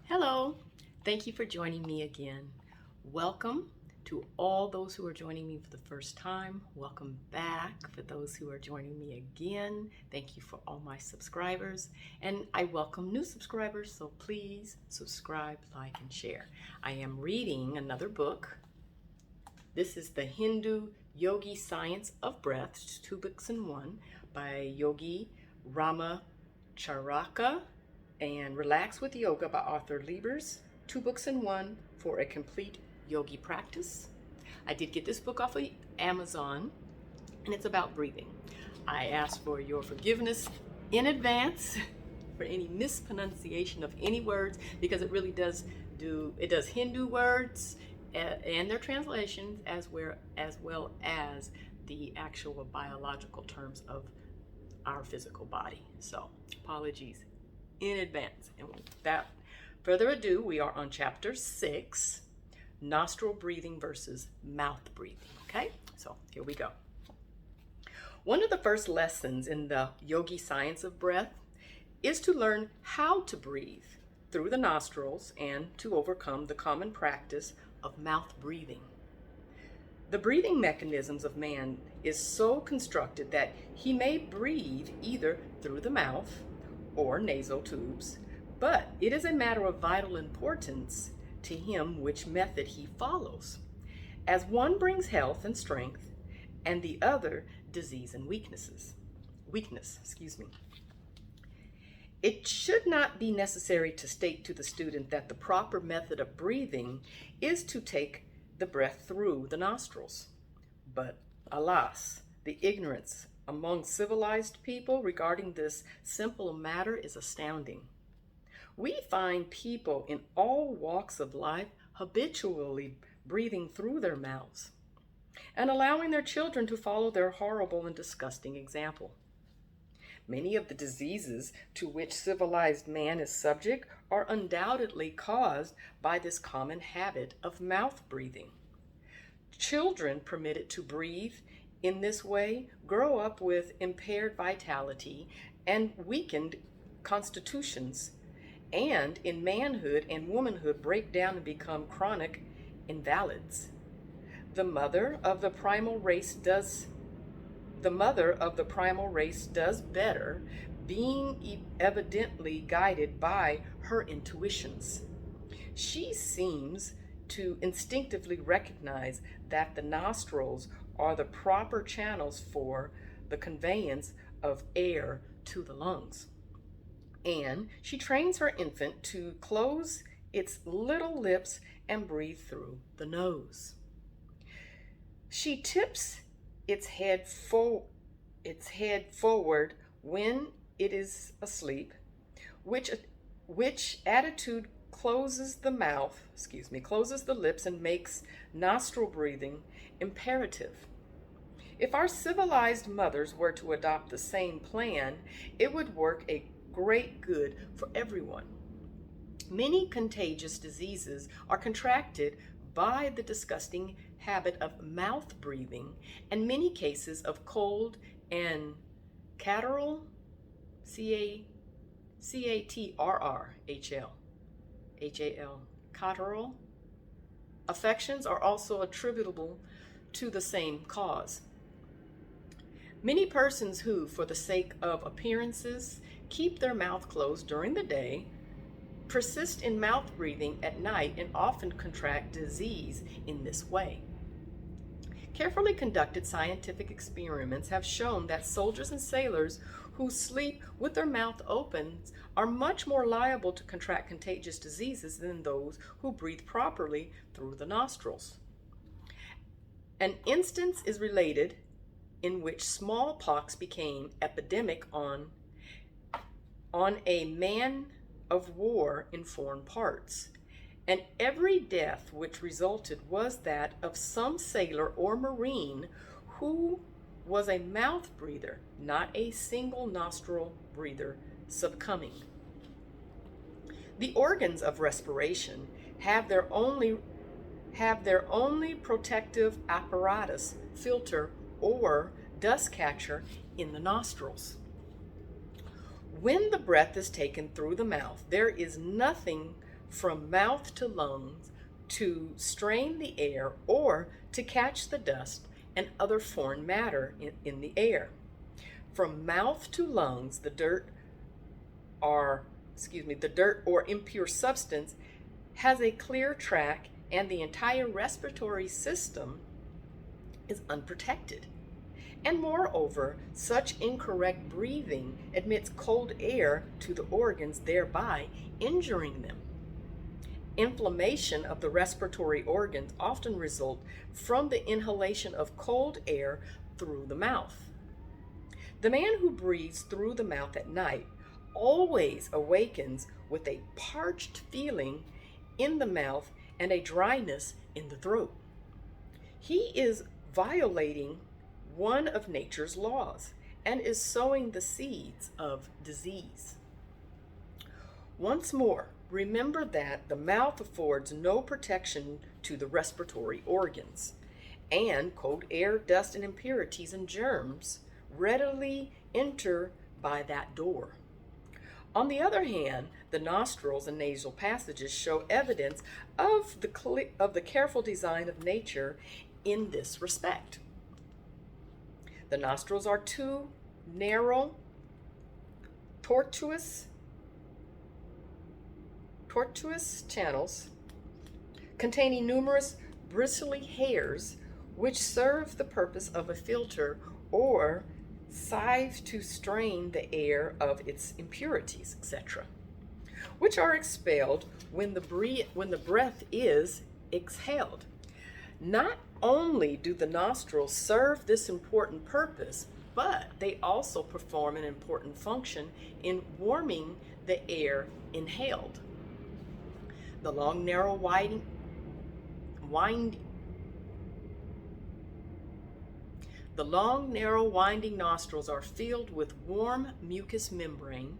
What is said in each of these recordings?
Hello, thank you for joining me again. Welcome to all those who are joining me for the first time. Welcome back for those who are joining me again. Thank you for all my subscribers, and I welcome new subscribers, so please subscribe, like, and share. I am reading another book. This is the Hindu Yogi Science of Breath, 2 books in one, by Yogi Ramacharaka, and Relax with Yoga by author Liebers, 2 books in one for a complete yogi practice. I did get this book off of Amazon, and it's about breathing. I ask for your forgiveness in advance for any mispronunciation of any words, because it really does Hindu words and their translations as well as the actual biological terms of our physical body. So apologies in advance. And without further ado, we are on chapter 6, nostril breathing versus mouth breathing. Okay, so here we go. One of the first lessons in the yogi science of breath is to learn how to breathe through the nostrils and to overcome the common practice of mouth breathing. The breathing mechanisms of man is so constructed that he may breathe either through the mouth or nasal tubes, but it is a matter of vital importance to him which method he follows, as one brings health and strength, and the other disease and weakness. It should not be necessary to state to the student that the proper method of breathing is to take the breath through the nostrils. But alas, the ignorance among civilized people regarding this simple matter is astounding. We find people in all walks of life habitually breathing through their mouths and allowing their children to follow their horrible and disgusting example. Many of the diseases to which civilized man is subject are undoubtedly caused by this common habit of mouth breathing. Children permitted to breathe in this way grow up with impaired vitality and weakened constitutions, and in manhood and womanhood break down and become chronic invalids. The mother of the primal race does better, being evidently guided by her intuitions. She seems to instinctively recognize that the nostrils are the proper channels for the conveyance of air to the lungs. And she trains her infant to close its little lips and breathe through the nose. She tips its head forward when it is asleep, which attitude closes the lips and makes nostril breathing imperative. If our civilized mothers were to adopt the same plan, it would work a great good for everyone. Many contagious diseases are contracted by the disgusting habit of mouth breathing, and many cases of cold and catarrhal, catarrhal affections are also attributable to the same cause. Many persons who, for the sake of appearances, keep their mouth closed during the day, persist in mouth breathing at night and often contract disease in this way. Carefully conducted scientific experiments have shown that soldiers and sailors who sleep with their mouth open are much more liable to contract contagious diseases than those who breathe properly through the nostrils. An instance is related in which smallpox became epidemic on a man of war in foreign parts, and every death which resulted was that of some sailor or marine who was a mouth breather, not a single nostril breather, succumbing. The organs of respiration have their only protective apparatus, filter, or dust catcher in the nostrils. When the breath is taken through the mouth, there is nothing from mouth to lungs to strain the air or to catch the dust and other foreign matter in the air. From mouth to lungs, the dirt or impure substance has a clear track, and the entire respiratory system is unprotected. And moreover, such incorrect breathing admits cold air to the organs, thereby injuring them. Inflammation of the respiratory organs often result from the inhalation of cold air through the mouth. The man who breathes through the mouth at night always awakens with a parched feeling in the mouth and a dryness in the throat. He is violating one of nature's laws and is sowing the seeds of disease. Once more, remember that the mouth affords no protection to the respiratory organs, and cold air, dust, and impurities and germs readily enter by that door. On the other hand, the nostrils and nasal passages show evidence of the careful design of nature in this respect. The nostrils are two narrow, tortuous channels containing numerous bristly hairs which serve the purpose of a filter or sieve to strain the air of its impurities, etc., which are expelled when the breath is exhaled. Not only do the nostrils serve this important purpose, but they also perform an important function in warming the air inhaled. The long, narrow, winding nostrils are filled with warm mucous membrane,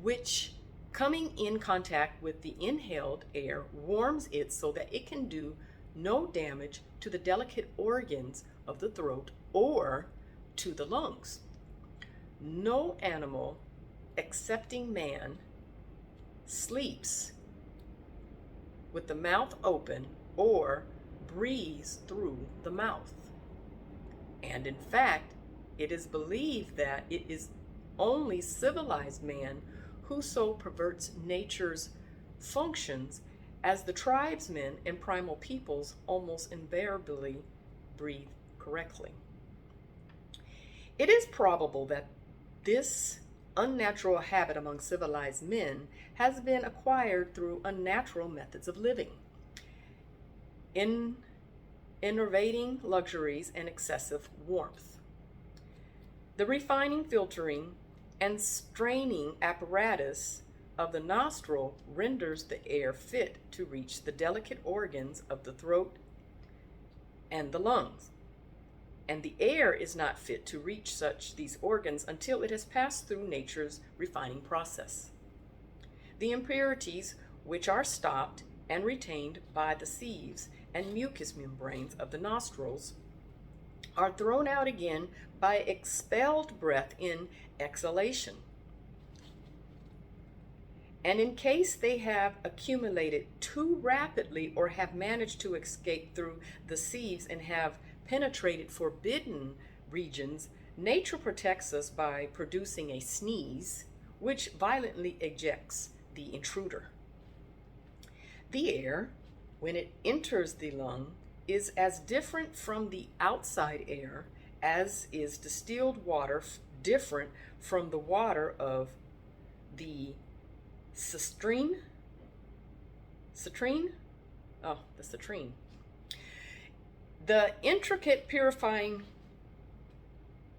which, coming in contact with the inhaled air, warms it so that it can do no damage to the delicate organs of the throat or to the lungs. No animal, excepting man, sleeps with the mouth open or breathes through the mouth. And in fact, it is believed that it is only civilized man who so perverts nature's functions, as the tribesmen and primal peoples almost invariably breathe correctly. It is probable that this unnatural habit among civilized men has been acquired through unnatural methods of living, enervating luxuries and excessive warmth. The refining, filtering, and straining apparatus of the nostril renders the air fit to reach the delicate organs of the throat and the lungs, and the air is not fit to reach these organs until it has passed through nature's refining process. The impurities, which are stopped and retained by the sieves and mucous membranes of the nostrils, are thrown out again by expelled breath in exhalation. And in case they have accumulated too rapidly or have managed to escape through the sieves and have penetrated forbidden regions, nature protects us by producing a sneeze, which violently ejects the intruder. The air, when it enters the lung, is as different from the outside air as is distilled water different from the water of the citrine. The intricate purifying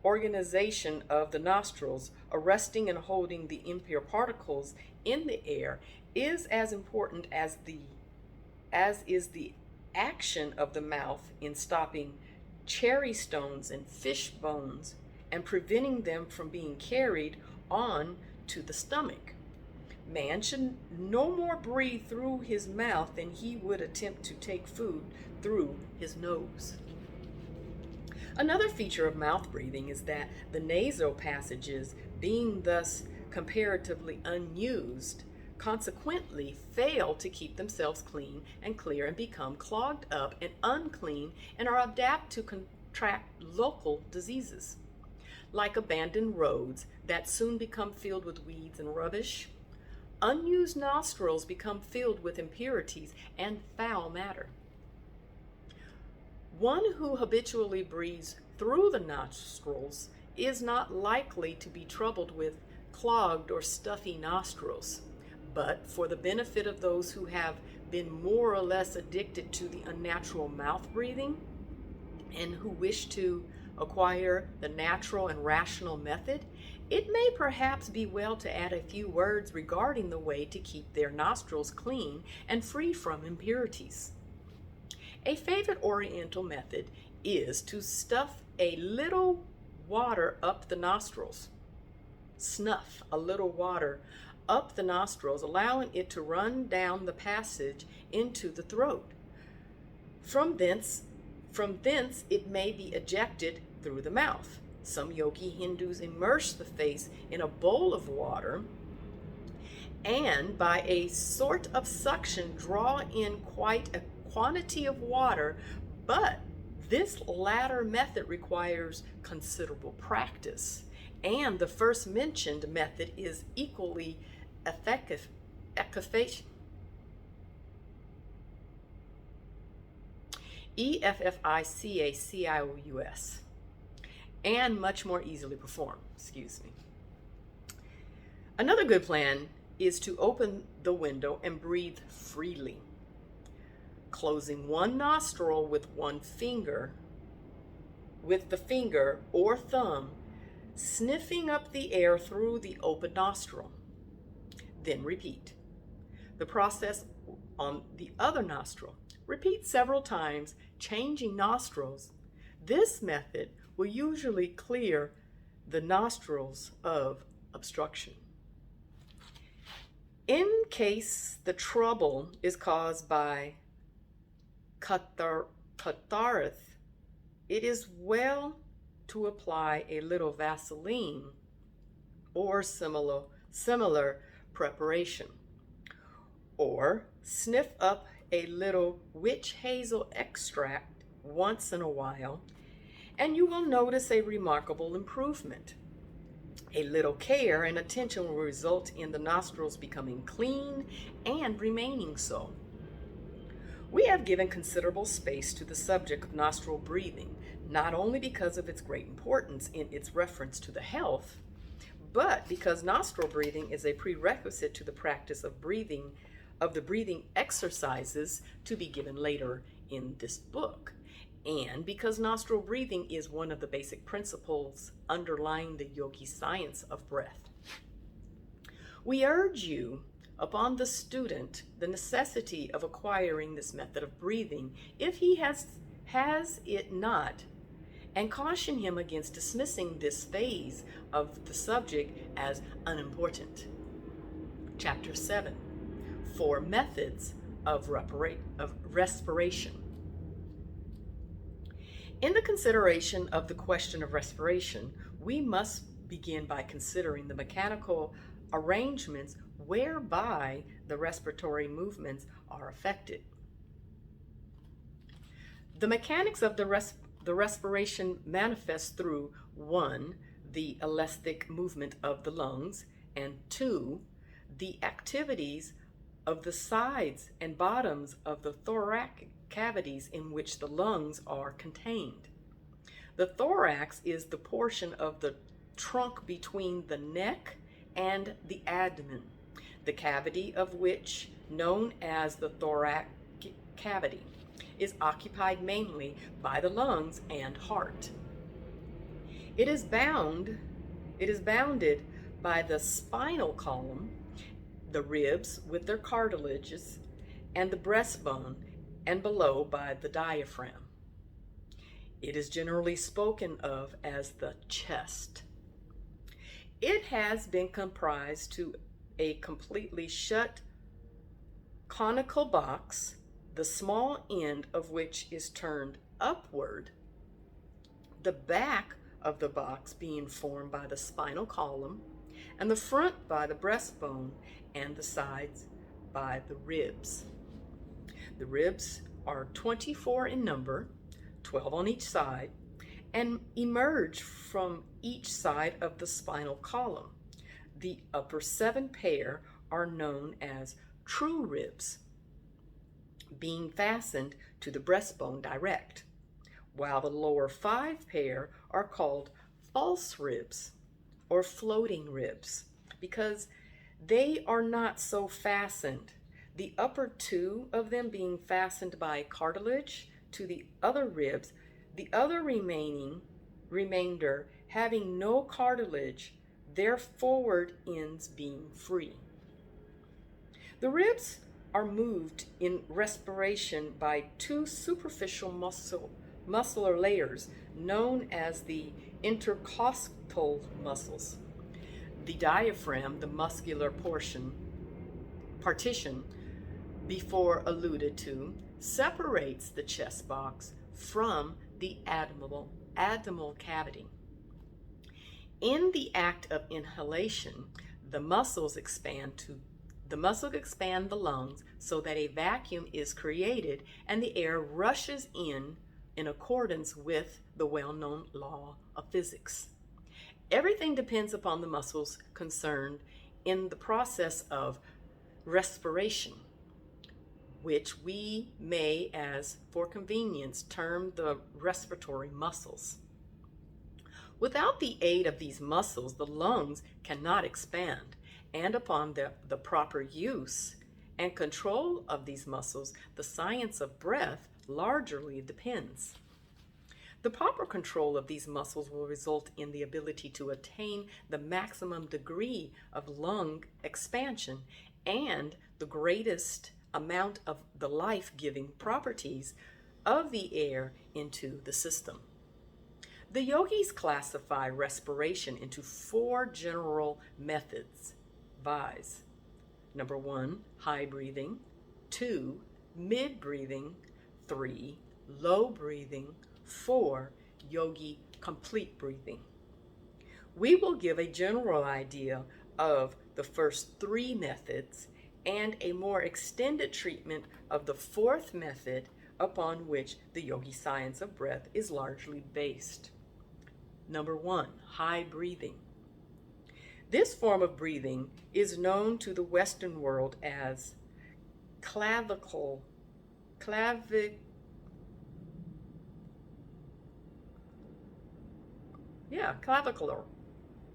organization of the nostrils, arresting and holding the impure particles in the air, is as important as is the action of the mouth in stopping cherry stones and fish bones and preventing them from being carried on to the stomach. Man should no more breathe through his mouth than he would attempt to take food through his nose. Another feature of mouth breathing is that the nasal passages, being thus comparatively unused, consequently fail to keep themselves clean and clear and become clogged up and unclean and are apt to contract local diseases, like abandoned roads that soon become filled with weeds and rubbish. Unused nostrils become filled with impurities and foul matter. One who habitually breathes through the nostrils is not likely to be troubled with clogged or stuffy nostrils. But for the benefit of those who have been more or less addicted to the unnatural mouth breathing and who wish to acquire the natural and rational method, it may perhaps be well to add a few words regarding the way to keep their nostrils clean and free from impurities. A favorite Oriental method is to stuff a little water up the nostrils. Snuff a little water up the nostrils, allowing it to run down the passage into the throat. From thence it may be ejected through the mouth. Some Yogi Hindus immerse the face in a bowl of water and by a sort of suction draw in quite a quantity of water, but this latter method requires considerable practice, and the first mentioned method is equally efficacious. Efficacious and much more easily performed. Another good plan is to open the window and breathe freely, closing one nostril with the finger or thumb, sniffing up the air through the open nostril. Then repeat the process on the other nostril. Repeat several times, changing nostrils. This method will usually clear the nostrils of obstruction. In case the trouble is caused by catarrh, it is well to apply a little Vaseline or similar preparation, or sniff up a little witch hazel extract once in a while, and you will notice a remarkable improvement. A little care and attention will result in the nostrils becoming clean and remaining so. We have given considerable space to the subject of nostril breathing, not only because of its great importance in its reference to the health, but because nostril breathing is a prerequisite to the practice of the breathing exercises to be given later in this book, and because nostril breathing is one of the basic principles underlying the yogi science of breath. We urge you upon the student the necessity of acquiring this method of breathing if he has it not, and caution him against dismissing this phase of the subject as unimportant. Chapter 7, 4 Methods of Respiration. In the consideration of the question of respiration, we must begin by considering the mechanical arrangements whereby the respiratory movements are affected. The mechanics of the respiration manifest through 1. The elastic movement of the lungs, and 2. The activities of the sides and bottoms of the thoracic cavities in which the lungs are contained. The thorax is the portion of the trunk between the neck and the abdomen, the cavity of which, known as the thoracic cavity, is occupied mainly by the lungs and heart. It is bounded by the spinal column, the ribs with their cartilages, and the breastbone, and below by the diaphragm. It is generally spoken of as the chest. It has been comprised to a completely shut conical box, the small end of which is turned upward, the back of the box being formed by the spinal column, and the front by the breastbone, and the sides by the ribs. The ribs are 24 in number, 12 on each side, and emerge from each side of the spinal column. The upper 7 pair are known as true ribs, being fastened to the breastbone direct, while the lower 5 pair are called false ribs or floating ribs because they are not so fastened. The upper 2 of them being fastened by cartilage to the other ribs, the other remainder having no cartilage, their forward ends being free. The ribs are moved in respiration by 2 superficial muscular layers known as the intercostal muscles. The diaphragm, the muscular partition before alluded to, separates the chest box from the abdominal cavity. In the act of inhalation, the muscles expand the lungs so that a vacuum is created and the air rushes in accordance with the well-known law of physics. Everything depends upon the muscles concerned in the process of respiration, which we may, as for convenience, term the respiratory muscles. Without the aid of these muscles, the lungs cannot expand, and upon the proper use and control of these muscles, the science of breath largely depends. The proper control of these muscles will result in the ability to attain the maximum degree of lung expansion and the greatest amount of the life-giving properties of the air into the system. The yogis classify respiration into 4 general methods, VIs. Number 1, high breathing. 2, mid breathing. 3, low breathing. 4, yogi complete breathing. We will give a general idea of the first 3 methods and a more extended treatment of the 4th method upon which the yogi science of breath is largely based. Number 1, high breathing. This form of breathing is known to the Western world as clavicular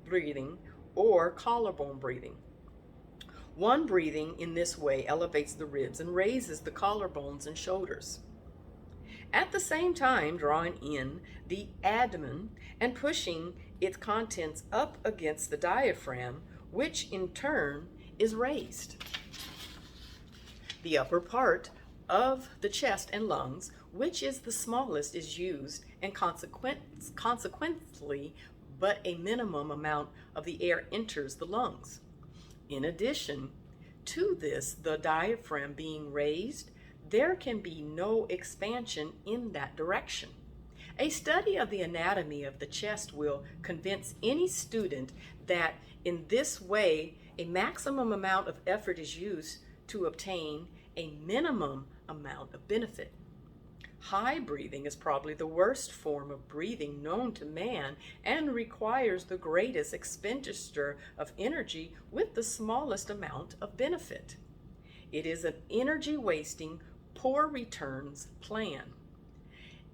breathing or collarbone breathing. One breathing in this way elevates the ribs and raises the collarbones and shoulders, at the same time drawing in the abdomen and pushing its contents up against the diaphragm, which in turn is raised. The upper part of the chest and lungs, which is the smallest, is used, and consequently, but a minimum amount of the air enters the lungs. In addition to this, the diaphragm being raised, there can be no expansion in that direction. A study of the anatomy of the chest will convince any student that in this way a maximum amount of effort is used to obtain a minimum amount of benefit. High breathing is probably the worst form of breathing known to man and requires the greatest expenditure of energy with the smallest amount of benefit. It is an energy-wasting, poor returns plan.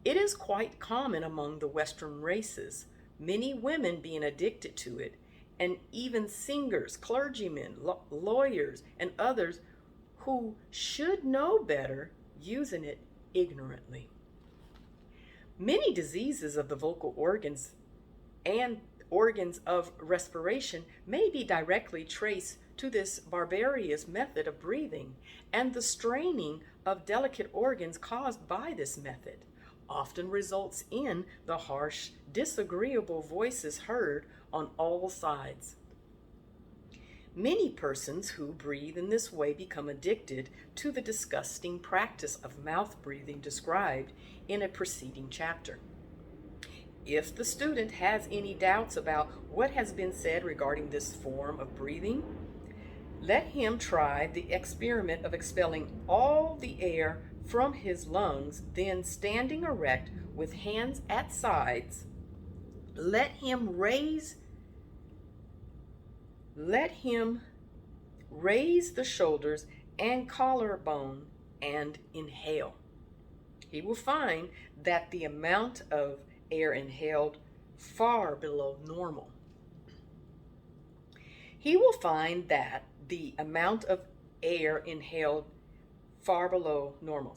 It is quite common among the Western races, many women being addicted to it, and even singers, clergymen, lawyers, and others who should know better using it ignorantly. Many diseases of the vocal organs and organs of respiration may be directly traced to this barbarous method of breathing, and the straining of delicate organs caused by this method often results in the harsh, disagreeable voices heard on all sides. Many persons who breathe in this way become addicted to the disgusting practice of mouth breathing described in a preceding chapter. If the student has any doubts about what has been said regarding this form of breathing, let him try the experiment of expelling all the air from his lungs, then standing erect with hands at sides, let him raise the shoulders and collarbone and inhale. He will find that the amount of air inhaled far below normal. He will find that the amount of air inhaled far below normal,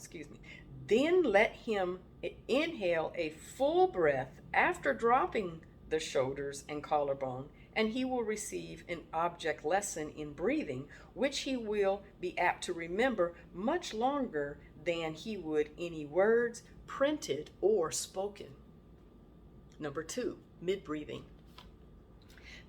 Then let him inhale a full breath after dropping the shoulders and collarbone, and he will receive an object lesson in breathing, which he will be apt to remember much longer than he would any words printed or spoken. Number 2, mid-breathing.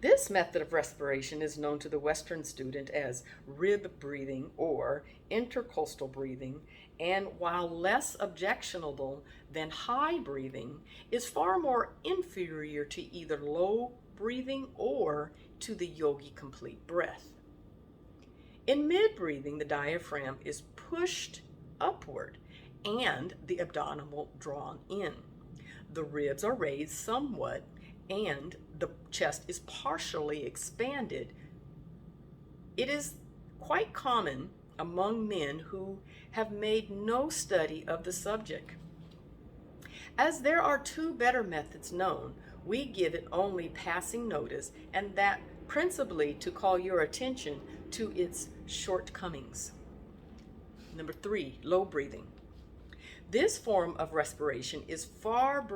This method of respiration is known to the Western student as rib breathing or intercostal breathing, and while less objectionable than high breathing, is far more inferior to either low breathing or to the Yogi complete breath. In mid-breathing, the diaphragm is pushed upward and the abdominal drawn in. The ribs are raised somewhat and the chest is partially expanded. It is quite common among men who have made no study of the subject. As there are 2 better methods known, we give it only passing notice, and that principally to call your attention to its shortcomings. Number 3, low breathing. This form of respiration is far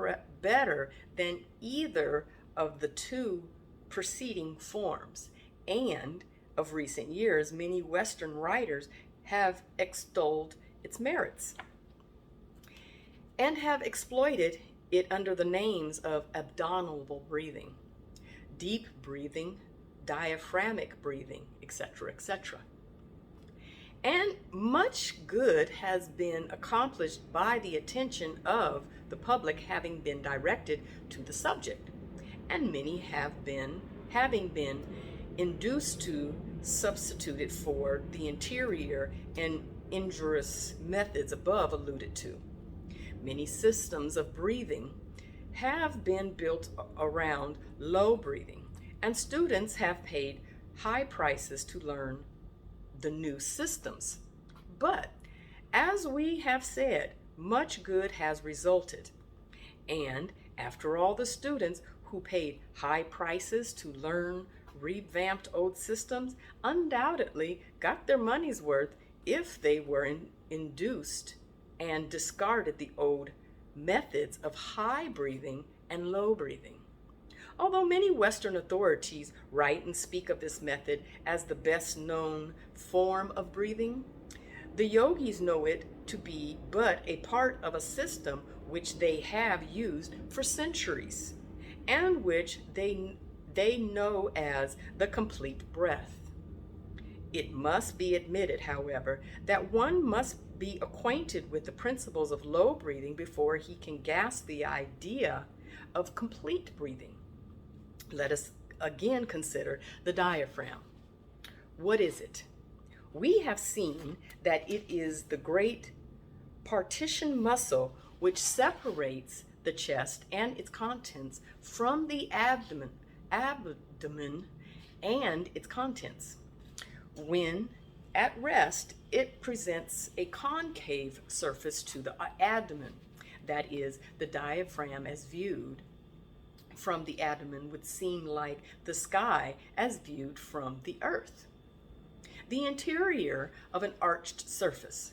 better than either of the 2 preceding forms, and of recent years, many Western writers have extolled its merits and have exploited it under the names of abdominal breathing, deep breathing, diaphragmic breathing, etc., etc. And much good has been accomplished by the attention of the public having been directed to the subject, and many having been induced to substitute it for the interior and injurious methods above alluded to. Many systems of breathing have been built around low breathing, and students have paid high prices to learn the new systems. But as we have said, much good has resulted. And after all, the students who paid high prices to learn revamped old systems undoubtedly got their money's worth if they were induced and discarded the old methods of high breathing and low breathing. Although many Western authorities write and speak of this method as the best known form of breathing, the yogis know it to be but a part of a system which they have used for centuries and which they know as the complete breath. It must be admitted, however, that one must be acquainted with the principles of low breathing before he can grasp the idea of complete breathing. Let us again consider the diaphragm. What is it? We have seen that it is the great partition muscle which separates the chest and its contents from the abdomen and its contents. When at rest, it presents a concave surface to the abdomen. That is, the diaphragm as viewed from the abdomen would seem like the sky as viewed from the earth. The interior of an arched surface.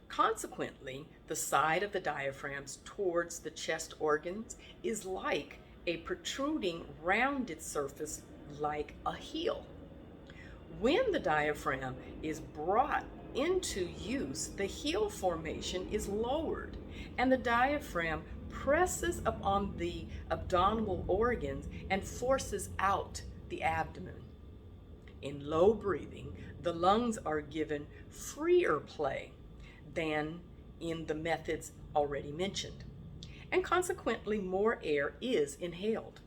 Consequently, the side of the diaphragms towards the chest organs is like a protruding rounded surface like a heel. When the diaphragm is brought into use, the heel formation is lowered and the diaphragm presses upon the abdominal organs and forces out the abdomen. In low breathing, the lungs are given freer play than in the methods already mentioned, and consequently more air is inhaled.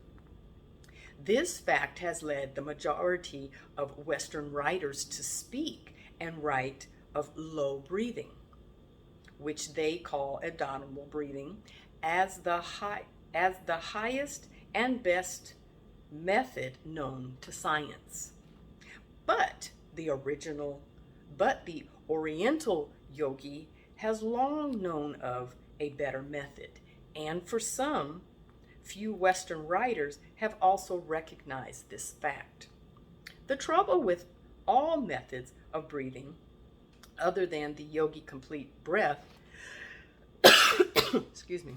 This fact has led the majority of Western writers to speak and write of low breathing, which they call abdominal breathing, as the highest and best method known to science. But the Oriental yogi has long known of a better method, and for some, few Western writers have also recognized this fact. The trouble with all methods of breathing, other than the yogi complete breath, excuse me.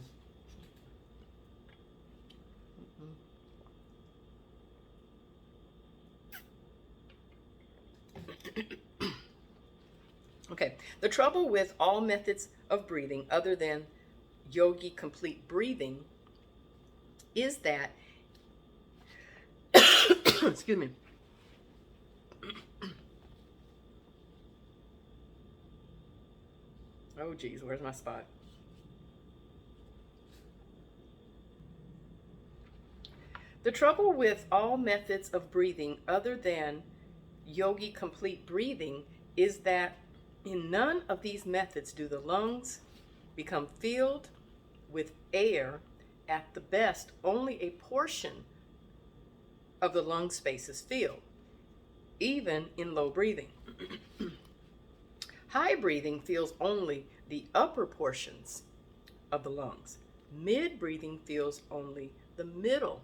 Okay, the trouble with all methods of breathing other than yogi complete breathing is that, excuse me, oh geez, where's my spot? The trouble with all methods of breathing other than yogi complete breathing is that in none of these methods do the lungs become filled with air. At the best, only a portion of the lung space is filled, even in low breathing. High breathing fills only the upper portions of the lungs. Mid breathing fills only the middle.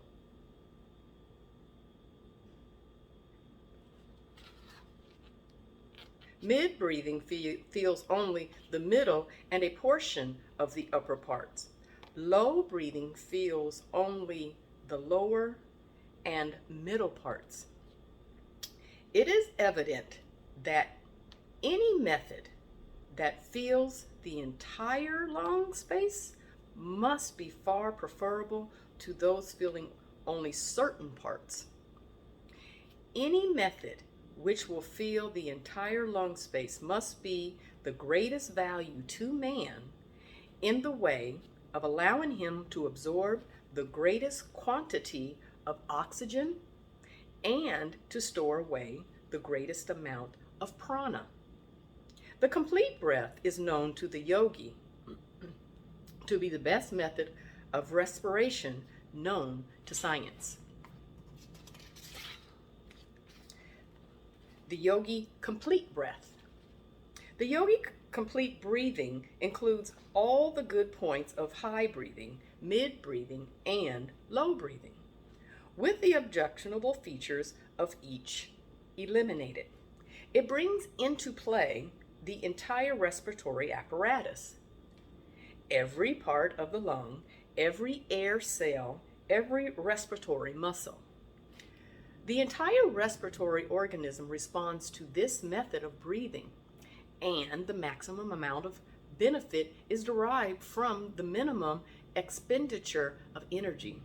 Mid breathing feels only the middle and a portion of the upper parts. Low breathing feels only the lower and middle parts. It is evident that any method that fills the entire lung space must be far preferable to those filling only certain parts. Any method which will fill the entire lung space must be the greatest value to man in the way of allowing him to absorb the greatest quantity of oxygen and to store away the greatest amount of prana. The complete breath is known to the yogi to be the best method of respiration known to science. The yogi complete breath. The yogi complete breathing includes all the good points of high breathing, mid breathing, and low breathing, with the objectionable features of each eliminated. It brings into play the entire respiratory apparatus. Every part of the lung, every air cell, every respiratory muscle. The entire respiratory organism responds to this method of breathing, and the maximum amount of benefit is derived from the minimum expenditure of energy.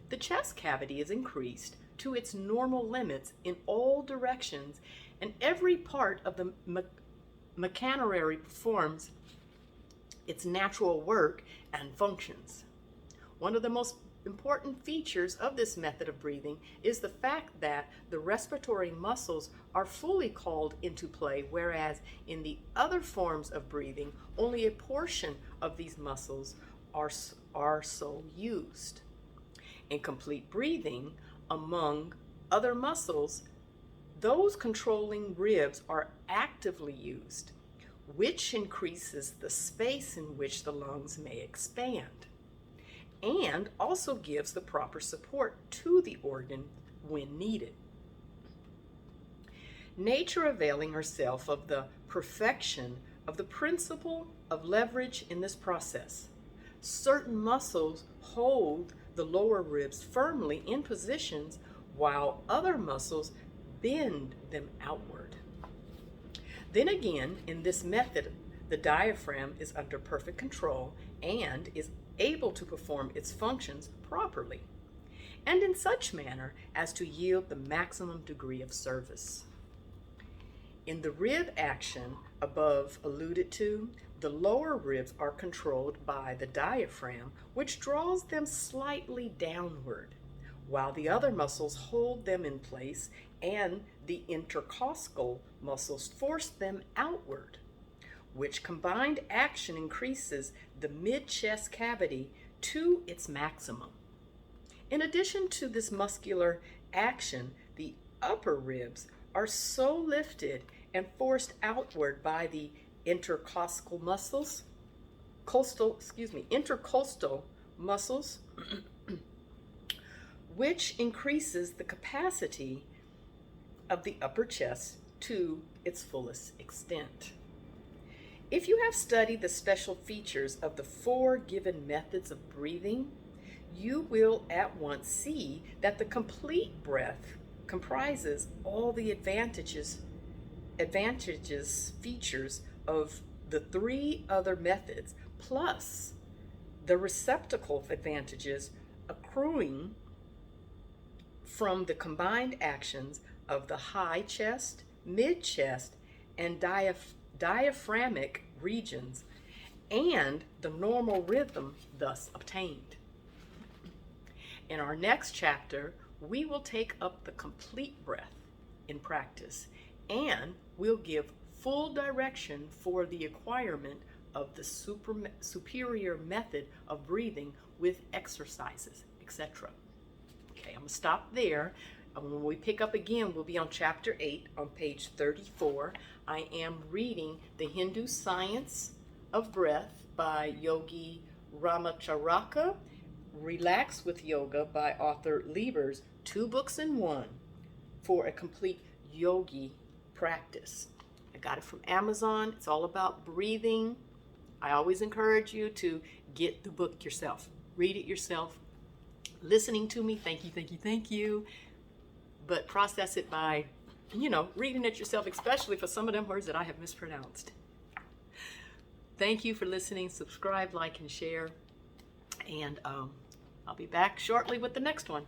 The chest cavity is increased to its normal limits in all directions, and every part of the machinery performs its natural work and functions. One of the most important features of this method of breathing is the fact that the respiratory muscles are fully called into play, whereas in the other forms of breathing, only a portion of these muscles are so used. In complete breathing, among other muscles, those controlling ribs are actively used, which increases the space in which the lungs may expand, and also gives the proper support to the organ when needed. Nature availing herself of the perfection of the principle of leverage in this process. Certain muscles hold the lower ribs firmly in positions while other muscles bend them outward. Then again, in this method, the diaphragm is under perfect control and is able to perform its functions properly, and in such manner as to yield the maximum degree of service. In the rib action above alluded to, the lower ribs are controlled by the diaphragm, which draws them slightly downward, while the other muscles hold them in place and the intercostal muscles force them outward, which combined action increases the mid-chest cavity to its maximum. In addition to this muscular action, the upper ribs are so lifted and forced outward by the intercostal muscles, intercostal muscles, which increases the capacity of the upper chest to its fullest extent. If you have studied the special features of the 4 given methods of breathing, you will at once see that the complete breath comprises all the features of the 3 other methods, plus the receptacle advantages accruing from the combined actions of the high chest, mid chest, and diaphragmic regions, and the normal rhythm thus obtained. In our next chapter, we will take up the complete breath in practice, and we'll give full direction for the acquirement of the superior method of breathing with exercises, etc. Okay, I'm going to stop there. When we pick up again, we'll be on chapter 8 on page 34. I am reading The Hindu Science of Breath by Yogi Ramacharaka, Relax with Yoga by author Liebers, 2 books in 1 for a complete yogi practice. I got it from Amazon. It's all about breathing. I always encourage you to get the book yourself. Read it yourself. Listening to me, thank you. But process it by, reading it yourself, especially for some of them words that I have mispronounced. Thank you for listening. Subscribe, like, and share. And I'll be back shortly with the next one.